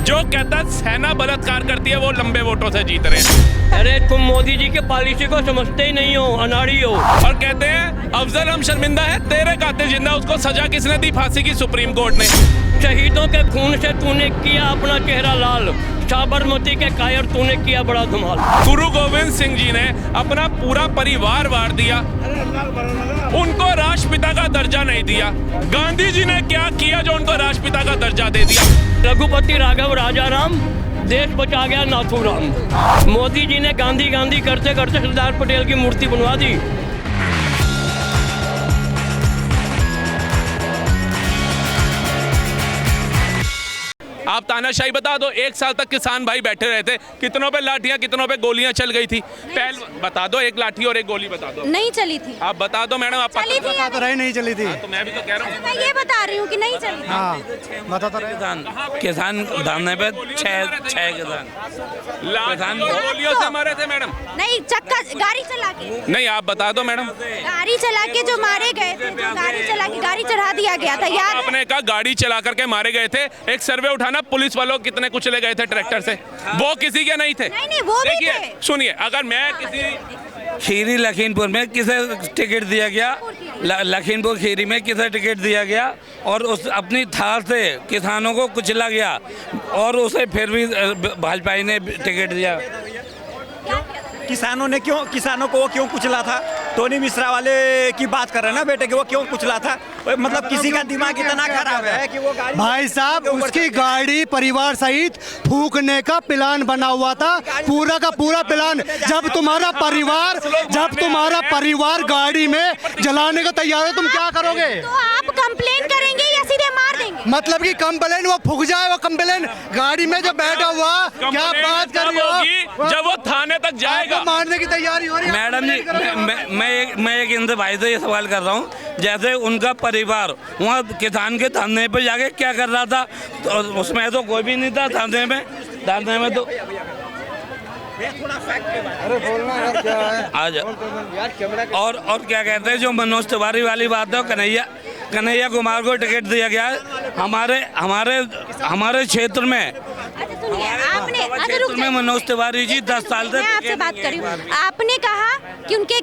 जो कहता है सेना बलात्कार करती है वो लंबे वोटों से जीत रहे हैं। अरे तुम मोदी जी के पॉलिसी को समझते ही नहीं हो, अनाड़ी हो। और कहते हैं अफजल हम शर्मिंदा है, तेरे कातिल जिंदा, उसको सजा किसने दी? फांसी की सुप्रीम कोर्ट ने। शहीदों के खून से तूने किया अपना चेहरा लाल, साबरमती के कायर तूने किया बड़ा धमाल। गुरु गोविंद सिंह जी ने अपना पूरा परिवार वार दिया, उनको राष्ट्रपिता का दर्जा नहीं दिया। गांधी जी ने क्या किया जो उनको राष्ट्रपिता का दर्जा दे दिया? रघुपति राघव राजाराम, देश बचा गया नाथूराम। मोदी जी ने गांधी गांधी करते करते सरदार पटेल की मूर्ति बनवा दी। आप तानाशाही बता दो, 1 साल तक किसान भाई बैठे रहे थे, कितनों पे लाठियां कितनों पे गोलियां चल गई थी। पहले बता दो, 1 लाठी और 1 गोली बता दो। नहीं चली थी। आप बता दो मैडम। आप चली थी बता तो रही नहीं चली थी। तो मैं भी तो कह रहा हूँ, मैं ये बता रही हूँ कि नहीं चली थी। हाँ बता तो रहे। किसान धरने पे छह किसान गोलियों से मारे थे मैडम। नहीं, चक्का गाड़ी चला के नहीं, आप बता दो मैडम। गाड़ी चला के जो मारे गए थे, जो गाड़ी चला के गाड़ी चढ़ा दिया गया था, याद है? आपने कहा गाड़ी चला करके मारे गए थे। एक सर्वे उठाना, पुलिस वालों कितने कुछ ले गए थे ट्रैक्टर से, वो किसी के नहीं थे। नहीं वो भी देखिए थे। सुनिए, अगर मैं किसी खीरी लखीमपुर में किसे टिकट दिया गया, लखीमपुर खीरी में किसे टिकट दिया गया और उस अपनी थार से किसानों को कुचला गया और उसे फिर भी भाजपा ने टिकट दिया। किसानों को वो क्यों कुचला था? टोनी मिश्रा वाले की बात कर रहे हैं ना बेटे कि वो क्यों कुचला था? मतलब किसी का दिमाग इतना खराब है कि वो गाड़ी भाई साहब उसकी गाड़ी परिवार सहित फूकने का प्लान बना हुआ था, पूरा का पूरा प्लान। जब तुम्हारा परिवार गाड़ी में जलाने का तैयार है, तुम क्या करोगे? तो आप कंप्लेन करेंगे या सीधे मार देंगे? मतलब कि कंप्लेन वो फूक जाए, वो कंप्लेन गाड़ी में जो बैठा हुआ, क्या बात कर रही हो? जब वो थाने तक जाएगा, मारने की तैयारी हो रही है। मैडम जी, मैं एक इनसे भाई से ये सवाल कर रहा हूँ, जैसे उनका परिवार वहाँ किसान के धरने पे जाके क्या कर रहा था? तो उसमें तो कोई भी नहीं था धरने में तो अरे बोलना यार क्या है आज और क्या कहते हैं, जो मनोज तिवारी वाली बात है, कन्हैया कुमार को टिकट दिया गया है हमारे क्षेत्र में। अच्छा सुनिए, रुक जाइए। मनोज तिवारी जी 10 साल से। मैं आपसे बात कर रही हूँ। आपने कहा कि उनके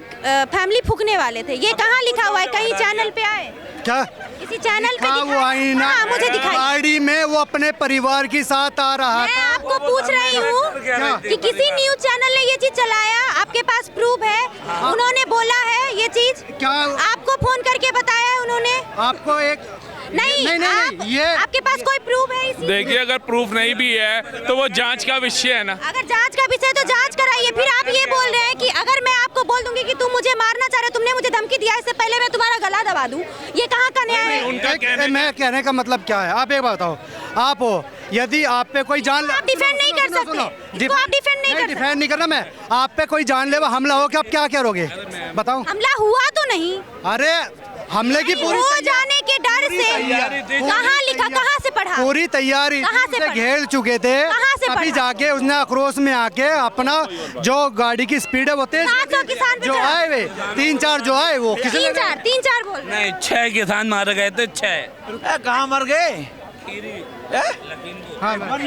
फैमिली फूकने वाले थे, ये कहाँ लिखा हुआ है? कहीं चैनल पे आए? क्या किसी चैनल पे वो आई ना? हाँ, मुझे दिखाई। गाड़ी में वो अपने परिवार के साथ आ रहा मैं था। आपको पूछ रही हूँ कि किसी न्यूज चैनल ने ये चीज चलाया, आपके पास प्रूफ है? उन्होंने बोला है ये चीज? क्या आपको फोन करके बताया है उन्होंने? आपको एक नहीं, ये आपके पास कोई प्रूफ है? देखिए अगर प्रूफ नहीं भी है तो वो जांच का विषय है ना। अगर जांच का विषय तो जांच कराइए। फिर आप ये बोल रहे हैं कि अगर मैं आपको बोल दूंगी कि तुम मुझे मारना चाह रहे, तुमने मुझे धमकी दिया, इससे पहले मैं तुम्हारा गला दबा दूं, ये कहाँ का न्याय है? मैं कहने का मतलब क्या है, आप एक बात बताओ। आप हो, यदि आप पे कोई जान, आप डिफेंड नहीं कर सकते, इसको आप डिफेंड नहीं कर सकते। डिफेंड नहीं करना मैं। आप पे कोई जानलेवा हमला हो के आप क्या करोगे बताओ? हमला हुआ तो नहीं? अरे हमले की पूरी हो जाने के डर से कहाँ लिखा, कहाँ से पढ़ा? पूरी तैयारी से घेर चुके थे। अभी जाके उसने आक्रोश में आके अपना जो गाड़ी की स्पीड है वो तेज, जो आए वे 3-4 जो आए वो 3-4 बोल नहीं, 6 किसान मारे गए थे। 6 कहाँ मर गए?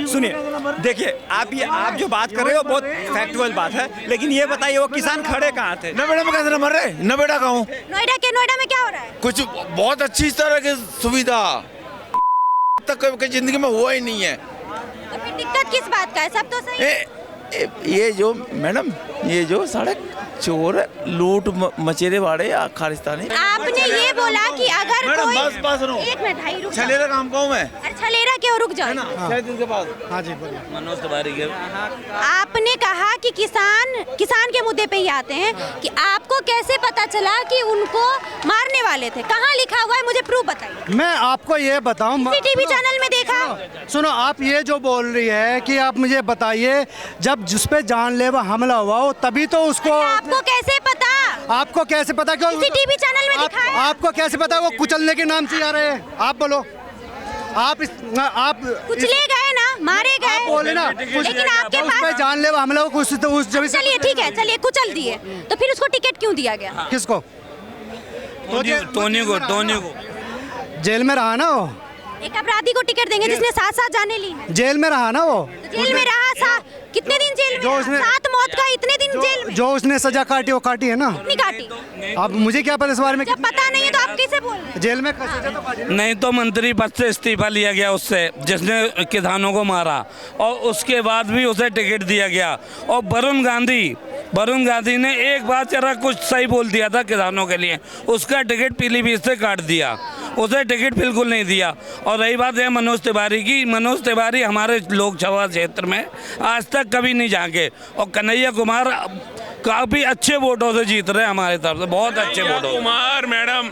सुनिए, देखिए आप जो बात कर रहे हो बहुत फैक्चुअल बात है, लेकिन ये बताइए वो किसान खड़े कहाँ थे? नोएडा में कैसे मर रहे? नोएडा का हूँ। नोएडा में क्या हो रहा है? कुछ बहुत अच्छी तरह की सुविधा तक कभी जिंदगी में हुआ ही नहीं है। तो फिर दिक्कत किस बात का है? सब तो सही है। ये जो मैडम, ये जो सड़क चोर लूट मचेरे वाले या खालिस्तानी। आपने ये बोला कि अगर कोई बस एक मिनट भाई रुक छलेरा काम गाँव में। अरे छलेरा क्यों, रुक जाओ। 6 दिन के बाद। हाँ जी बोलिए। मनोज तिवारी के आपने कहा कि किसान के मुद्दे पे ही आते हैं कि आपको कैसे पता चला कि उनको मारने वाले थे? कहाँ लिखा हुआ है, मुझे प्रूफ बताइए। मैं आपको ये बताऊं, टीवी चैनल में देखा? सुनो, आप ये जो बोल रही है कि आप मुझे बताइए, जब जिस पे जानलेवा हमला हुआ हो तभी तो उसको। आपको कैसे पता? आपको कैसे पता? क्यों टीवी चैनल में दिखा है? आपको कैसे पता वो कुचलने के नाम से आ रहे हैं? आप बोलो। आप कुचले गए ना, मारे गए, आप बोले ना, लेकिन आपके पास जानलेवा हमला कुछ तो उस जब। चलिए ठीक है, चलिए कुचल दिए, तो फिर उसको टिकट क्यों दिया गया? किसको? टोनी को जेल में रहा ना वो। एक अपराधी को टिकट देंगे जिसने 7 जाने ली है। जेल में रहा ना वो, तो जेल में रहा कितने दिन जेल में जो रहा? उसने- 7 मौत का इतने दिन जेल में जो उसने सजा काटी वो काटी है ना। नहीं काटी। अब मुझे क्या पता इस बारे में, जब पता नहीं है तो आप कैसे बोल रहे हैं? जेल में सजा तो काटी। नहीं तो मंत्री पद से इस्तीफा लिया गया उससे, जिसने किसानों को मारा, और उसके बाद भी उसे टिकट दिया गया। और वरुण गांधी ने एक बार जरा कुछ सही बोल दिया था किसानों के लिए, उसका टिकट पीलीभीत से काट दिया, उसे टिकट बिल्कुल नहीं दिया। और रही बात है मनोज तिवारी की, मनोज तिवारी हमारे लोकसभा क्षेत्र में आज तक कभी नहीं जाके, और कन्हैया कुमार काफ़ी अच्छे वोटों से जीत रहे हैं हमारे तरफ से, बहुत अच्छे कन्हैया वोटों। कुमार मैडम,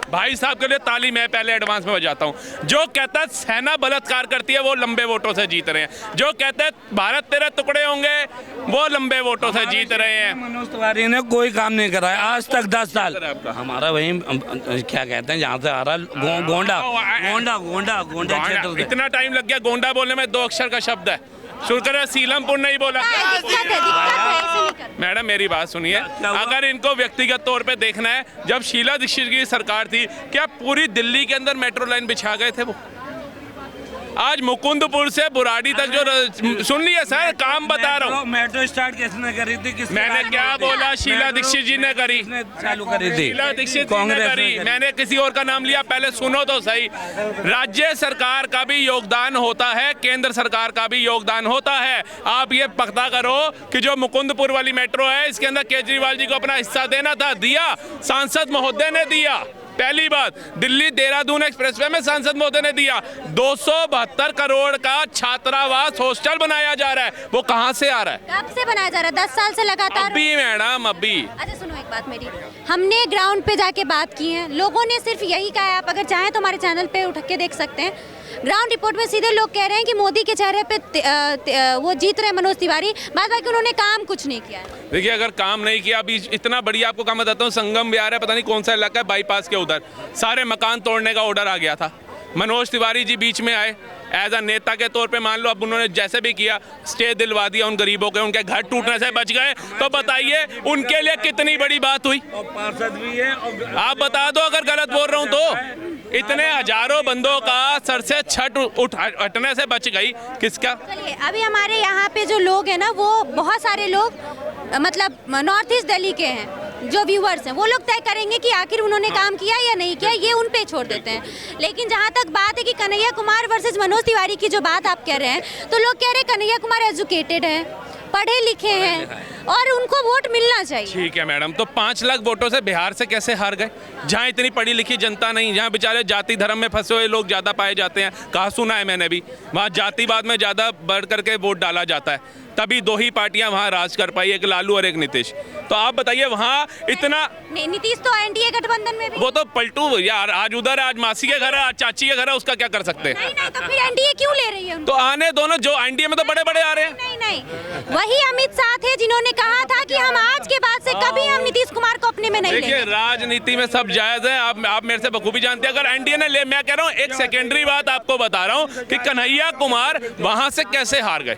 भाई साहब के लिए ताली मैं पहले एडवांस में बजाता हूँ। जो कहता है सेना बलात्कार करती है वो लंबे वोटों से जीत रहे हैं, जो कहते हैं भारत तेरे टुकड़े होंगे वो लंबे वोटों से जीत रहे हैं। मनोज तिवारी ने कोई काम नहीं करा है आज तक 10 साल। हमारा वही क्या कहते हैं जहाँ से आ रहा गोंडा क्षेत्र से। इतना टाइम लग गया गोंडा बोलने में, 2 अक्षर का शब्द है, शुक्र है सीलमपुर नहीं बोला। दिक्कत है ऐसे नहीं कर। मैडम मेरी बात सुनिए, अगर इनको व्यक्तिगत तौर पे देखना है, जब शीला दीक्षित की सरकार थी क्या पूरी दिल्ली के अंदर मेट्रो लाइन बिछा गए थे वो? आज मुकुंदपुर से बुराड़ी तक जो सुन लिया सर, काम बता रहा हूँ। मेट्रो स्टार्ट किसने करी थी? मैंने क्या बोला? शीला दीक्षित जी ने करी, चालू करी थी, शीला दीक्षित जी ने करी। मैंने किसी और का नाम लिया, पहले सुनो तो सही। राज्य सरकार का भी योगदान होता है, केंद्र सरकार का भी योगदान होता है। आप ये पता करो कि जो मुकुंदपुर वाली मेट्रो है इसके अंदर केजरीवाल जी को अपना हिस्सा देना था, दिया, सांसद महोदय ने दिया। पहली बात, दिल्ली देहरादून एक्सप्रेसवे में सांसद महोदय ने दिया। 272 करोड़ का छात्रावास हॉस्टल बनाया जा रहा है, वो कहाँ से आ रहा है? कब से बनाया जा रहा है? 10 साल से लगातार। अभी मैडम अभी। अच्छा सुनो एक बात मेरी, हमने ग्राउंड पे जाके बात की है, लोगों ने सिर्फ यही कहा है, आप अगर चाहें तो हमारे चैनल पे उठ के देख सकते हैं। ग्राउंड रिपोर्ट में सीधे लोग कह रहे हैं कि मोदी के चेहरे पे वो जीत रहे हैं मनोज तिवारी, बाद बाकी उन्होंने काम कुछ नहीं किया है। देखिए अगर काम नहीं किया, अभी इतना बढ़िया आपको काम बताता हूँ, संगम बिहार है, पता नहीं कौन सा इलाका है, बाईपास के उधर सारे मकान तोड़ने का ऑर्डर आ गया था। मनोज तिवारी जी बीच में आए एज अ नेता के तौर पे, मान लो अब उन्होंने जैसे भी किया स्टे दिलवा दिया उन गरीबों के, उनके घर टूटने से बच गए, तो बताइए उनके लिए कितनी बड़ी बात हुई। पार्षद भी है, आप बता दो अगर गलत बोल रहा हूँ तो। इतने हजारों बंदों का सर से छत हटने से बच गई, किसका? चलिए अभी हमारे यहाँ पे जो लोग हैं ना, वो बहुत सारे लोग मतलब नॉर्थ ईस्ट दिल्ली के हैं, जो व्यूअर्स हैं, वो लोग तय करेंगे कि आखिर उन्होंने काम किया या नहीं किया, ये उन पे छोड़ देते हैं। लेकिन जहाँ तक बात है कि कन्हैया कुमार वर्सेस मनोज तिवारी की जो बात आप कह रहे हैं, तो लोग कह रहे हैं कन्हैया कुमार एजुकेटेड है, पढ़े लिखे हैं और उनको वोट मिलना चाहिए। ठीक है मैडम, तो 5 लाख वोटों से बिहार से कैसे हार गए? जहाँ इतनी पढ़ी लिखी जनता नहीं, जहाँ बेचारे जाति धर्म में फंसे हुए लोग ज़्यादा पाए जाते हैं, कहा सुना है मैंने भी, वहाँ जातिवाद में ज़्यादा बढ़ करके वोट डाला जाता है, तभी 2 ही पार्टियां वहाँ राज कर पाई, एक लालू और एक नीतीश। तो आप बताइए वहाँ इतना नीतीश तो एनडीए गठबंधन में भी, वो तो पलटू यार, आज उधर है, आज मासी के घर है, आज चाची के घर है, उसका क्या कर सकते हैं? नहीं तो फिर एनडीए क्यों ले रही है उनको? तो आने दोनों, जो एनडीए में तो बड़े बड़े आ रहे हैं। नहीं, वही अमित शाह थे जिन्होंने कहा था कि हम आज के बाद से कभी हम नीतीश कुमार को अपने में नहीं देखिए लेंगे। राजनीति में सब जायज है, आप मेरे से बखूबी जानते हैं। अगर एनडीए ने ले, मैं कह रहा हूँ एक सेकेंडरी बात आपको बता रहा हूँ कि कन्हैया कुमार वहां से कैसे हार गए,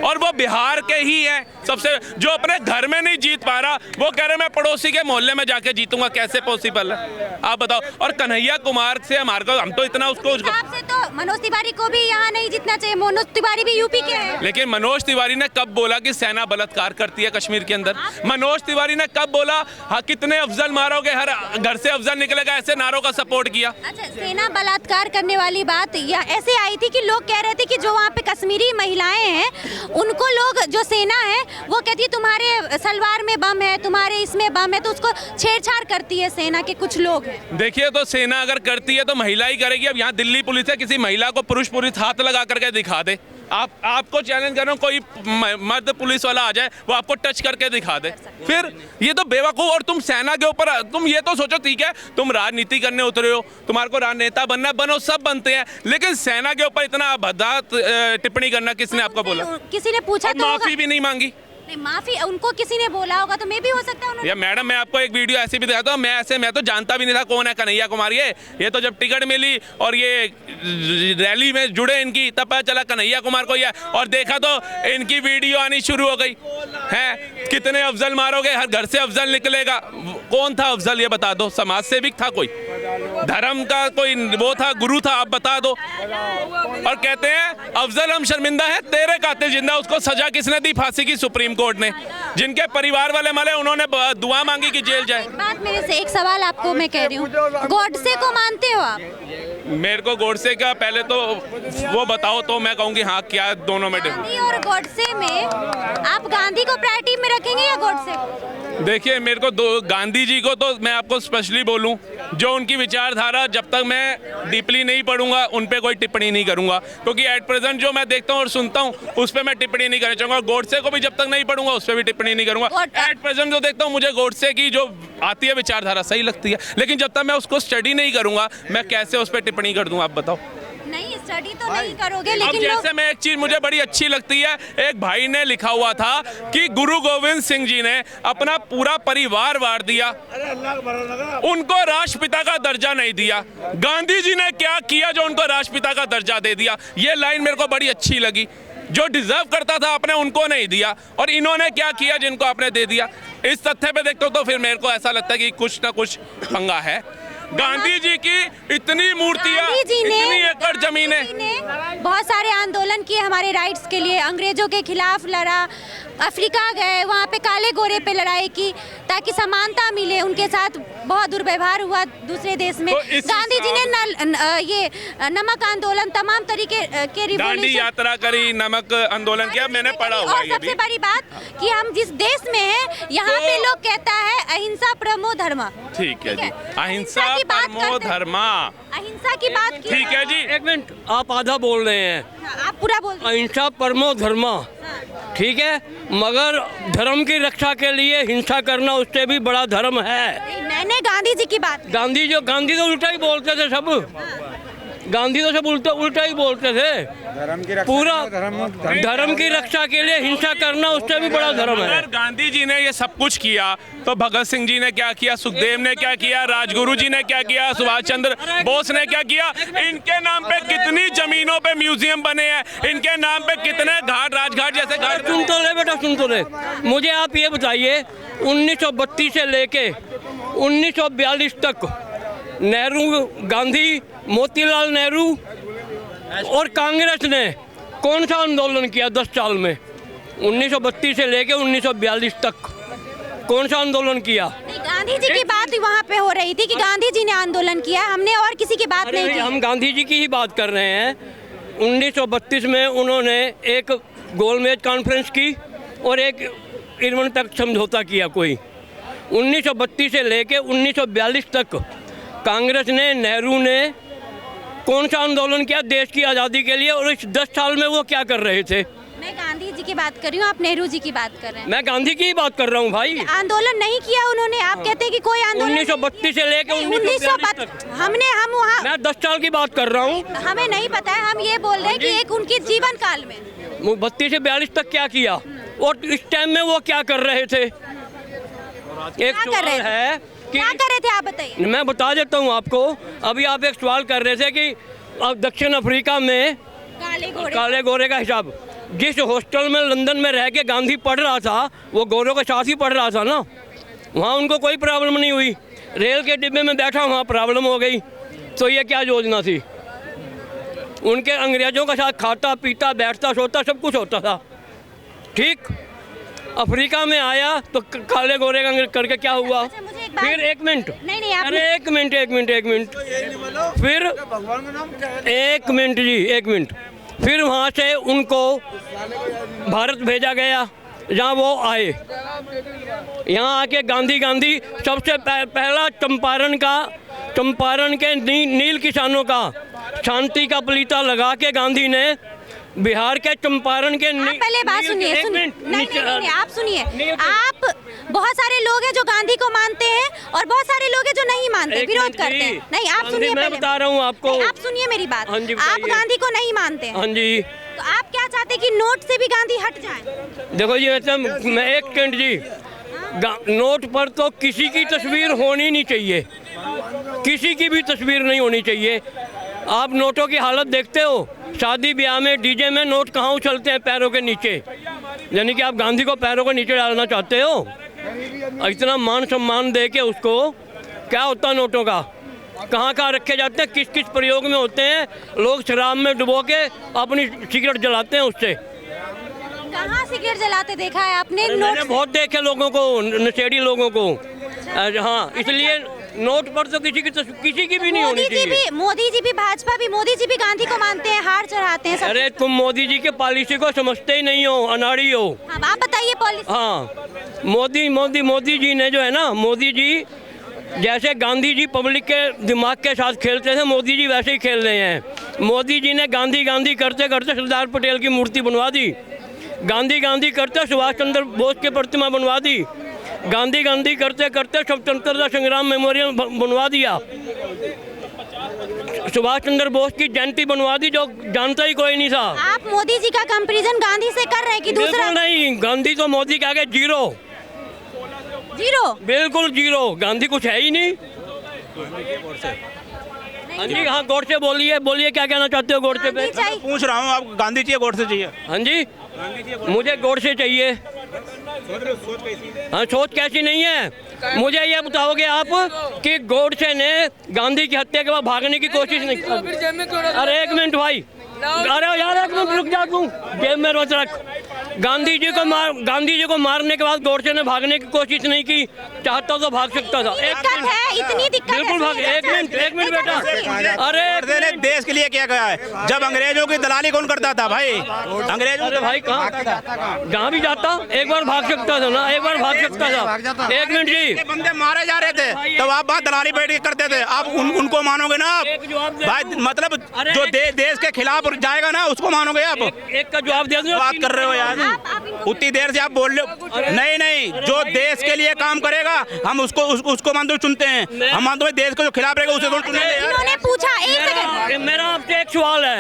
और वो बिहार के ही है सबसे, जो अपने घर में नहीं जीत पा रहा, वो कह रहे मैं पड़ोसी के मोहल्ले में जाके जीतूंगा, कैसे पॉसिबल है? आप बताओ। और कन्हैया कुमार से हमारे को, हम तो इतना उसको आपसे तो मनोज तिवारी को भी यहाँ नहीं जीतना चाहिए, मनोज तिवारी भी यूपी के हैं। लेकिन मनोज तिवारी ने कब बोला कि सेना बलात्कार करती है कश्मीर के अंदर? मनोज तिवारी ने कब बोला हाँ कितने अफजल मारोगे, हर घर से अफजल निकलेगा, ऐसे नारों का सपोर्ट किया? अच्छा, सेना बलात्कार करने वाली बात ऐसे आई थी कि लोग कह रहे थे कि जो वहाँ पे कश्मीरी महिलाएं हैं उनको लोग, जो सेना है वो कहती है तुम्हारे सलवार में बम है, तुम्हारे इसमें बम है, तो उसको छेड़छाड़ करती है सेना के कुछ लोग हैं। देखिए तो सेना अगर करती है तो महिला ही करेगी। अब यहाँ दिल्ली पुलिस है, किसी महिला को पुरुष हाथ लगा करके दिखा दे, आपको चैलेंज कर रहा हूँ, कोई मर्द पुलिस वाला आ जाए वो आपको टच करके दिखा दे, फिर ये तो बेवकूफ़। और तुम सेना के ऊपर, तुम ये तो सोचो ठीक है तुम राजनीति करने उतरे हो, तुम्हारे को राजनेता बनना, बनो, सब बनते हैं, लेकिन सेना के ऊपर इतना भद्दा टिप्पणी करना किसने आपको बोला? किसी ने पूछा तो माफी भी नहीं मांगी? नहीं, माफी उनको किसी ने बोला होगा तो मैं भी हो सकता है उन्होंने। या मैडम मैं आपको एक वीडियो ऐसी भी दिखाता हूँ, मैं तो जानता भी नहीं था कौन है कन्हैया कुमार। ये तो जब टिकट मिली और ये रैली में जुड़े इनकी, तब पता चला कन्हैया कुमार को ये, और देखा तो इनकी वीडियो आनी शुरू हो गई है, कितने अफजल मारोगे, हर घर से अफजल निकलेगा। कौन था अफजल ये बता दो, समाज सेविक था कोई? धर्म का कोई वो था, गुरु था, आप बता दो। और कहते हैं अफजल हम शर्मिंदा है, तेरे कातिल जिंदा। उसको सजा किसने दी? फांसी की सुप्रीम कोर्ट ने। जिनके परिवार वाले मरे उन्होंने दुआ मांगी कि जेल जाए। बात मेरे से एक सवाल आपको मैं कह रही हूँ, गॉडसे को मानते हो आप? मेरे को गॉडसे का पहले तो वो बताओ तो मैं कहूँगी हाँ क्या दोनों में difference? गांधी और गॉडसे में आप गांधी को प्रायोरिटी में रखेंगे या गॉडसे को? देखिए मेरे को गांधी जी को तो मैं आपको स्पेशली बोलूं, जो उनकी विचारधारा जब तक मैं डीपली नहीं पढ़ूंगा उन पे कोई टिप्पणी नहीं करूंगा, क्योंकि एट प्रेजेंट जो मैं देखता हूं और सुनता हूं उस पे मैं टिप्पणी नहीं करना चाहूंगा। गॉडसे को भी जब तक नहीं पढ़ूंगा उस पे भी टिप्पणी नहीं करूंगा। एट प्रेजेंट जो देखता हूं मुझे गॉडसे की जो आती है विचारधारा सही लगती है, लेकिन जब तक मैं उसको स्टडी नहीं करूंगा मैं कैसे उस पर टिप्पणी कर दूं, आप बताओ। नहीं, स्टडी तो नहीं करोगे, अब लेकिन जैसे मैं एक चीज मुझे बड़ी अच्छी लगती है, एक भाई ने लिखा हुआ था कि गुरु गोविंद सिंह जी ने अपना पूरा परिवार वार दिया, उनको राष्ट्रपिता का दर्जा नहीं दिया। गांधी जी ने क्या किया जो उनको राष्ट्रपिता का दर्जा दे दिया? ये लाइन मेरे को बड़ी अच्छी लगी। जो डिजर्व करता था आपने उनको नहीं दिया, और इन्होंने क्या किया जिनको आपने दे दिया। इस तथ्य पे देखते हो तो फिर मेरे को ऐसा लगता है कि कुछ ना कुछ पंगा है। गांधी जी की इतनी मूर्तियां, इतनी एकड़ जमीनें, बहुत सारे आंदोलन किए हमारे राइट्स के लिए, अंग्रेजों के खिलाफ लड़ा, अफ्रीका गए, वहाँ पे काले गोरे पे लड़ाई की ताकि समानता मिले। उनके साथ बहुत दुर्व्यवहार हुआ दूसरे देश में। तो गांधी जी ने ये नमक आंदोलन, तमाम तरीके के दांडी यात्रा करी, नमक आंदोलन किया, मैंने पढ़ा हुआ और है ये सबसे भी। बड़ी बात कि हम जिस देश में हैं यहाँ पे लोग कहता है अहिंसा परमो धर्म। ठीक है जी, अहिंसा की बात परमो करते हैं। धर्मा, अहिंसा की बात की। ठीक है जी। एक मिनट, आप आधा बोल रहे हैं, आप पूरा बोल दीजिए। अहिंसा परमो धर्मा, ठीक है, मगर धर्म की रक्षा के लिए हिंसा करना उससे भी बड़ा धर्म है। मैंने गांधी जी की बात की। गांधी तो उल्टा ही बोलते थे सब, गांधी तो सब उल्टा ही बोलते थे। पूरा धर्म की रक्षा के लिए हिंसा करना उससे भी बड़ा धर्म है। अगर गांधी जी ने ये सब कुछ किया तो भगत सिंह जी ने क्या किया, सुखदेव ने क्या किया, राजगुरु जी ने क्या किया, सुभाष चंद्र बोस ने क्या किया? इनके नाम पे कितनी जमीनों पे म्यूजियम बने हैं, इनके नाम पे कितने घाट, राजघाट जैसे घाट। सुन तो ले बेटा, सुन तो ले। मुझे आप ये बताइए, 1932 से लेके 1942 तक नेहरू, गांधी, मोतीलाल नेहरू और कांग्रेस ने कौन सा आंदोलन किया 10 साल में? 1932 से लेके 1942 तक कौन सा आंदोलन किया? गांधी जी की बात वहाँ पे हो रही थी कि गांधी जी ने आंदोलन किया, हमने और किसी की बात नहीं की। हम गांधी जी की ही बात कर रहे हैं। 1932 में उन्होंने एक गोलमेज कॉन्फ्रेंस की और एक इरविन तक समझौता किया कोई। 1932 से लेके 1942 तक कांग्रेस ने, नेहरू ने कौन सा आंदोलन किया देश की आज़ादी के लिए? और इस 10 साल में वो क्या कर रहे थे? मैं गांधी जी की बात कर रही हूँ, आप नेहरू जी की बात कर रहे हैं। मैं गांधी की ही बात कर रहा हूँ भाई। आंदोलन नहीं किया उन्होंने, आप कहते हैं कि कोई आंदोलन 1932 से लेके 1942 तक। हम वहाँ, मैं 10 साल की बात कर रहा हूँ। हमें नहीं पता है, हम ये बोल रहे हैं कि एक उनके जीवन काल में 32 से 42 तक क्या किया और इस टाइम में वो क्या कर रहे थे? एक सवाल है कि क्या कर रहे थे, आप बताइए। मैं बता देता हूँ आपको। अभी आप एक सवाल कर रहे थे कि दक्षिण अफ्रीका में काले गोरे का हिसाब, जिस हॉस्टल में लंदन में रह के गांधी पढ़ रहा था वो गोरों के साथ ही पढ़ रहा था ना, वहाँ उनको कोई प्रॉब्लम नहीं हुई। रेल के डिब्बे में बैठा वहाँ प्रॉब्लम हो गई। तो ये क्या योजना थी? उनके अंग्रेजों के साथ खाता पीता बैठता सोता सब कुछ होता था, ठीक। अफ्रीका में आया तो काले गोरे का करके क्या हुआ? फिर एक मिनट, अरे एक मिनट, फिर एक मिनट जी, एक मिनट। फिर वहाँ से उनको भारत भेजा गया जहाँ वो आए। यहाँ आके गांधी सबसे पहला चंपारण के नील किसानों का शांति का पलीता लगा के गांधी ने बिहार के चंपारण के पहले बात सुनिए, नहीं, आप सुनिए। आप बहुत सारे लोग हैं जो गांधी को मानते हैं और बहुत सारे लोग हैं जो नहीं मानते, विरोध करते हैं। नहीं, आप सुनिए, मैं बता रहा हूँ आपको। आप सुनिए मेरी बात। हाँ जी, आप गांधी को नहीं मानते। हाँ जी। तो आप क्या चाहते हैं कि नोट से भी गांधी हट जाए? देखो जी, मैं एक सेकंड जी, नोट पर तो किसी की तस्वीर होनी नहीं चाहिए, किसी की भी तस्वीर नहीं होनी चाहिए। आप नोटों की हालत देखते हो, शादी ब्याह में डीजे में नोट कहाँ उछलते हैं? पैरों के नीचे। यानी कि आप गांधी को पैरों के नीचे डालना चाहते हो? इतना मान सम्मान दे के उसको क्या होता नोटों का? कहाँ कहाँ रखे जाते हैं, किस किस प्रयोग में होते हैं। लोग शराब में डुबो के अपनी सिगरेट जलाते हैं उससे। कहाँ सिगरेट जलाते देखा है आपने? मैंने बहुत देखे लोगों को, नशेड़ी लोगों को। हाँ, इसलिए नोट पर तो किसी की भी नहीं होनी चाहिए। मोदी जी भी भाजपा भी, मोदी जी भी गांधी को मानते हैं, हार चढ़ाते हैं सब। अरे तुम मोदी जी के पॉलिसी को समझते ही नहीं हो, अनाड़ी हो। अब आप बताइए पॉलिसी। हाँ, मोदी जी ने जो है ना, मोदी जी जैसे गांधी जी पब्लिक के दिमाग के साथ खेलते थे, मोदी जी वैसे ही खेल रहे हैं। मोदी जी ने गांधी गांधी करते करते सरदार पटेल की मूर्ति बनवा दी, गांधी गांधी करते सुभाष चंद्र बोस की प्रतिमा बनवा दी, गांधी गांधी करते करते स्वतंत्रता संग्राम मेमोरियल बनवा दिया, सुभाष चंद्र बोस की जयंती बनवा दी, जो जानता ही कोई नहीं था। आप मोदी जी का कंपैरिजन गांधी से कर रहे हैं कि दूसरा? नहीं, गांधी तो मोदी के आगे जीरो, बिल्कुल जीरो। गांधी कुछ है ही नहीं। हाँ जी, हाँ, गोडसे बोलिए, क्या कहना चाहते हो गोडसे पे? पूछ रहा हूँ, आप गांधी चाहिए गोडसे चाहिए? हाँ जी, मुझे गोडसे चाहिए। हाँ, सोच कैसी नहीं है। मुझे ये बताओगे आप कि गोडसे ने गांधी की हत्या के बाद भागने की कोशिश नहीं की? अरे एक मिनट भाई, अरे यार एक मिनट रुक जा, तू जेब में मत रख। गांधी जी को मारने के बाद गोडसे ने भागने की कोशिश नहीं की, चाहता तो भाग सकता था। इतनी दिक्कत बिल्कुल भाग। एक मिनट बेटा, अरे देश के लिए क्या गया है? जब अंग्रेजों की दलाली कौन करता था भाई? अंग्रेजों अरे भाई कहाँ जहाँ भी जाता एक बार भाग सकता था ना, एक बार भाग सकता था। एक मिनट जी, बंदे मारे जा रहे थे तब आप बात दलाली बैठ के करते थे, आप उनको मानोगे ना आप भाई? मतलब जो देश के खिलाफ जाएगा ना उसको मानोगे आप? एक का जवाब दे दो। बात कर रहे हो यार, उतनी देर से आप बोल रहे हो। नहीं, जो देश के लिए काम करेगा हम उसको मानते चुनते हैं। हम मानते हैं देश के जो खिलाफ रहेगा उसे चुनेंगे। इन्होंने पूछा, एक सेकंड, मेरा आपसे एक सवाल है।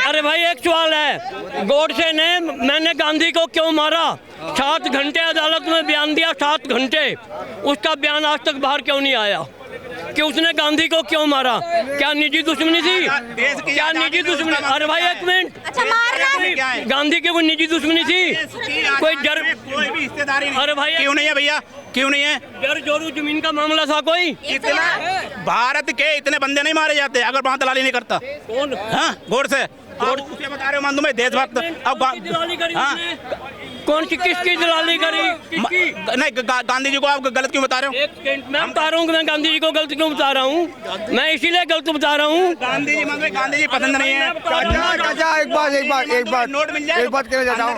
अरे भाई एक सवाल है, गोडसे ने मैंने गांधी को क्यों मारा? 7 घंटे अदालत में बयान दिया, 7 घंटे। उसका बयान आज तक बाहर क्यों नहीं आया कि उसने गांधी को क्यों मारा? क्या निजी दुश्मनी थी? क्या निजी दुश्मनी? अरे भाई एक मिनट, अच्छा मारना गांधी की कोई निजी दुश्मनी थी? कोई कोई भी हिस्सेदारी नहीं। अरे भाई क्यों नहीं है भैया, क्यों नहीं है? जर जोरू जमीन का मामला था कोई? इतना भारत के इतने बंदे नहीं मारे जाते अगर वहाँ दलाली नहीं करता। कौन? हाँ, गोडसे बता रहे हो, मान दो मैं देशभक्त। अब कौन सी किसकी दलाली करी? नहीं, गांधी जी को आप गलत क्यों बता रहे हो? मैं बता रहा हूँ कि मैं गांधी जी को गलत क्यों बता रहा हूँ। मैं इसीलिए गलत बता रहा हूँ। गांधी जी पसंद नहीं है। एक बात कहना चाहता हूँ,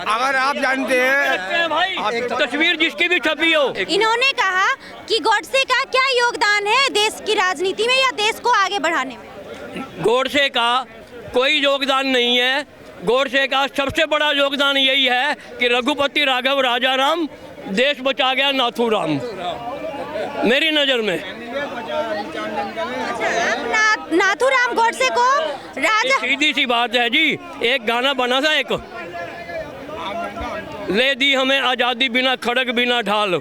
अगर आप जानते हैं भाई तस्वीर जिसकी भी छपी हो। इन्होंने कहा कि गोडसे का क्या योगदान है देश की राजनीति में या देश को आगे बढ़ाने में? गोडसे का कोई योगदान नहीं है। गोडसे का सबसे बड़ा योगदान यही है कि रघुपति राघव राजाराम देश बचा गया नाथूराम, मेरी नज़र में। नाथूराम गोडसे को राजा, सीधी सी बात है जी। एक गाना बना था, एक ले दी हमें आज़ादी बिना खड़ग बिना ढाल,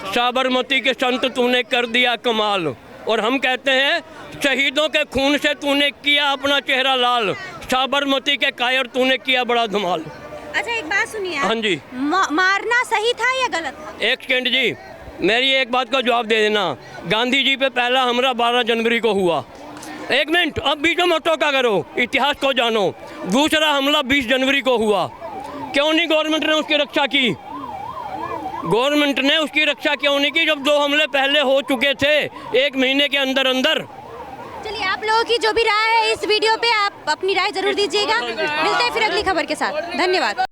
साबरमती के संत तूने कर दिया कमाल। और हम कहते हैं शहीदों के खून से तूने किया अपना चेहरा लाल, साबरमती के कायर तूने किया बड़ा धमाल। अच्छा एक बात सुनिए, हाँ जी, मारना सही था या गलत था? एक सेकंड जी, मेरी एक बात का जवाब दे देना। गांधी जी पे पहला हमला 12 जनवरी को हुआ। एक मिनट, अब बीच में मत टोका करो, इतिहास को जानो। दूसरा हमला 20 जनवरी को हुआ। क्यों नहीं गवर्नमेंट ने उसकी रक्षा की? गवर्नमेंट ने उसकी रक्षा क्यों नहीं की जब 2 हमले पहले हो चुके थे 1 महीने के अंदर अंदर? चलिए, आप लोगों की जो भी राय है इस वीडियो पे आप अपनी राय जरूर दीजिएगा। मिलते हैं फिर अगली खबर के साथ। धन्यवाद।